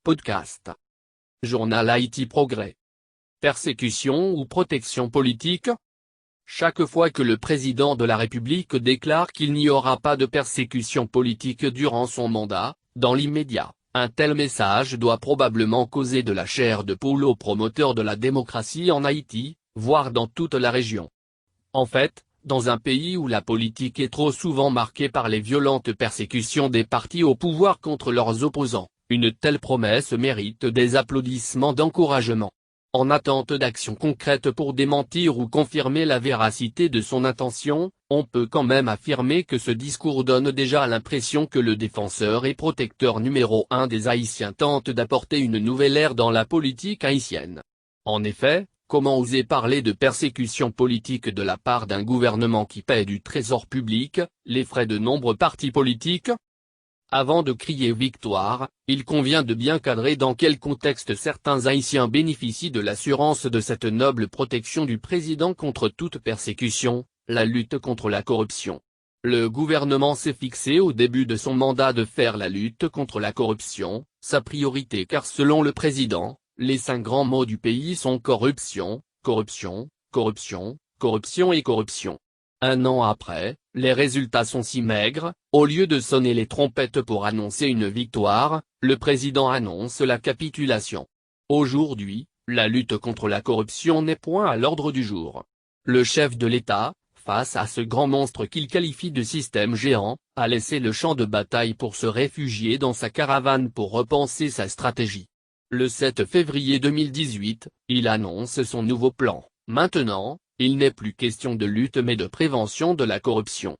Podcast. Journal Haïti Progrès. Persécution ou protection politique? Chaque fois que le président de la République déclare qu'il n'y aura pas de persécution politique durant son mandat, dans l'immédiat, un tel message doit probablement causer de la chair de poule aux promoteurs de la démocratie en Haïti, voire dans toute la région. En fait, dans un pays où la politique est trop souvent marquée par les violentes persécutions des partis au pouvoir contre leurs opposants, une telle promesse mérite des applaudissements d'encouragement. En attente d'actions concrètes pour démentir ou confirmer la véracité de son intention, on peut quand même affirmer que ce discours donne déjà l'impression que le défenseur et protecteur numéro 1 des Haïtiens tente d'apporter une nouvelle ère dans la politique haïtienne. En effet, comment oser parler de persécution politique de la part d'un gouvernement qui paie du trésor public, les frais de nombreux partis politiques? Avant de crier victoire, il convient de bien cadrer dans quel contexte certains Haïtiens bénéficient de l'assurance de cette noble protection du président contre toute persécution, la lutte contre la corruption. Le gouvernement s'est fixé au début de son mandat de faire la lutte contre la corruption sa priorité car selon le président, les 5 grands mots du pays sont corruption, corruption, corruption, corruption et corruption. Un an après, les résultats sont si maigres, au lieu de sonner les trompettes pour annoncer une victoire, le président annonce la capitulation. Aujourd'hui, la lutte contre la corruption n'est point à l'ordre du jour. Le chef de l'État, face à ce grand monstre qu'il qualifie de système géant, a laissé le champ de bataille pour se réfugier dans sa caravane pour repenser sa stratégie. Le 7 février 2018, il annonce son nouveau plan. Maintenant, il n'est plus question de lutte mais de prévention de la corruption.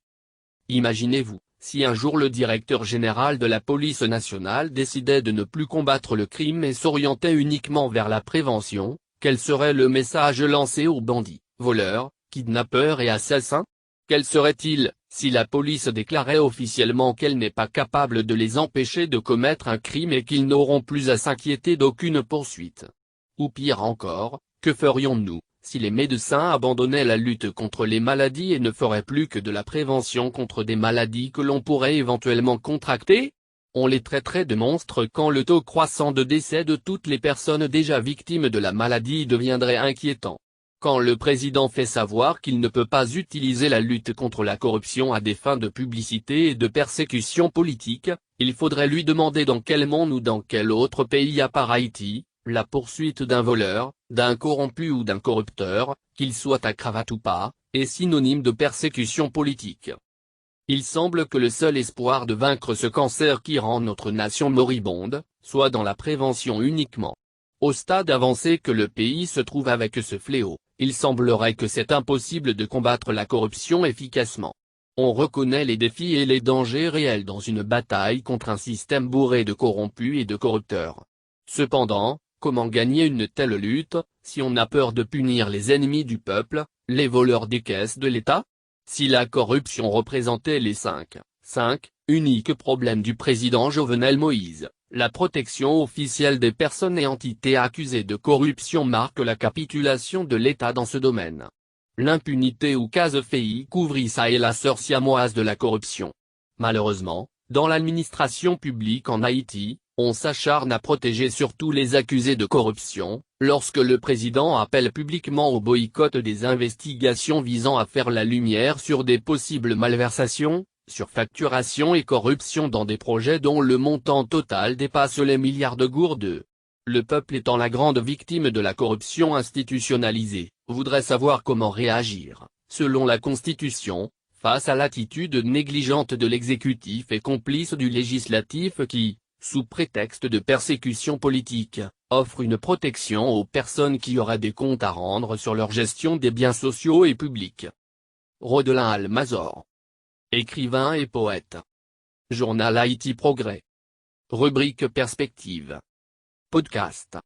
Imaginez-vous, si un jour le directeur général de la police nationale décidait de ne plus combattre le crime et s'orientait uniquement vers la prévention, quel serait le message lancé aux bandits, voleurs, kidnappeurs et assassins? Quel serait-il, si la police déclarait officiellement qu'elle n'est pas capable de les empêcher de commettre un crime et qu'ils n'auront plus à s'inquiéter d'aucune poursuite? Ou pire encore, que ferions-nous si les médecins abandonnaient la lutte contre les maladies et ne feraient plus que de la prévention contre des maladies que l'on pourrait éventuellement contracter? On les traiterait de monstres quand le taux croissant de décès de toutes les personnes déjà victimes de la maladie deviendrait inquiétant. Quand le président fait savoir qu'il ne peut pas utiliser la lutte contre la corruption à des fins de publicité et de persécution politique, il faudrait lui demander dans quel monde ou dans quel autre pays à part Haïti, la poursuite d'un voleur, d'un corrompu ou d'un corrupteur, qu'il soit à cravate ou pas, est synonyme de persécution politique. Il semble que le seul espoir de vaincre ce cancer qui rend notre nation moribonde, soit dans la prévention uniquement. Au stade avancé que le pays se trouve avec ce fléau, il semblerait que c'est impossible de combattre la corruption efficacement. On reconnaît les défis et les dangers réels dans une bataille contre un système bourré de corrompus et de corrupteurs. Cependant, comment gagner une telle lutte, si on a peur de punir les ennemis du peuple, les voleurs des caisses de l'État? Si la corruption représentait les 5 uniques problèmes du président Jovenel Moïse, la protection officielle des personnes et entités accusées de corruption marque la capitulation de l'État dans ce domaine. L'impunité ou casse-failli couvre ça et la sœur siamoise de la corruption. Malheureusement, dans l'administration publique en Haïti, on s'acharne à protéger surtout les accusés de corruption, lorsque le président appelle publiquement au boycott des investigations visant à faire la lumière sur des possibles malversations, surfacturation et corruption dans des projets dont le montant total dépasse les milliards de gourdes. Le peuple étant la grande victime de la corruption institutionnalisée, voudrait savoir comment réagir, selon la Constitution, face à l'attitude négligente de l'exécutif et complice du législatif qui, sous prétexte de persécution politique, offre une protection aux personnes qui auraient des comptes à rendre sur leur gestion des biens sociaux et publics. Rodelin Almazor. Écrivain et poète. Journal Haïti Progrès. Rubrique Perspective. Podcast.